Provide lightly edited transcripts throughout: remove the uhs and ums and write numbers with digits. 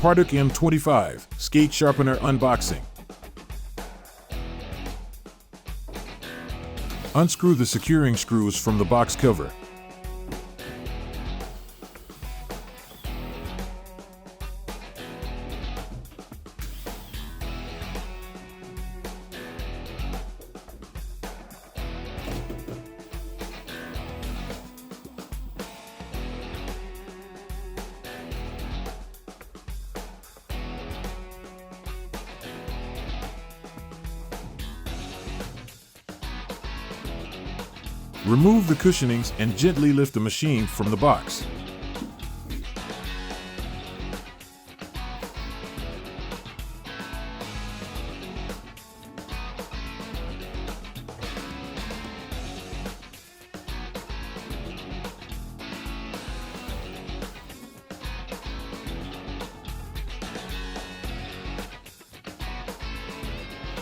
Parduc M25 Skate Sharpener Unboxing. Unscrew the securing screws from the box cover. Remove the cushionings and gently lift the machine from the box.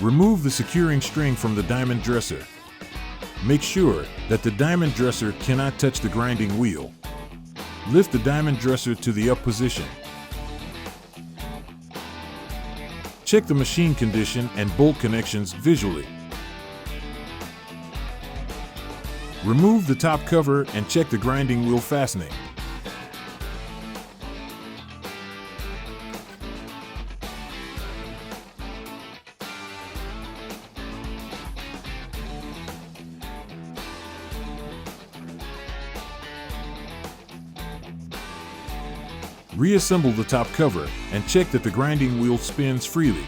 Remove the securing string from the diamond dresser. Make sure that the diamond dresser cannot touch the grinding wheel. Lift the diamond dresser to the up position. Check the machine condition and bolt connections visually. Remove the top cover and check the grinding wheel fastening. Reassemble the top cover and check that the grinding wheel spins freely.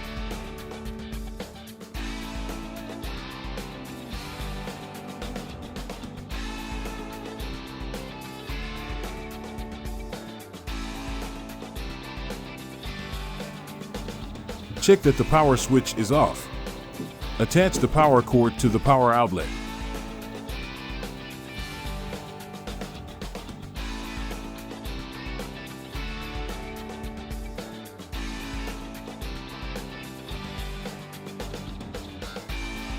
Check that the power switch is off. Attach the power cord to the power outlet.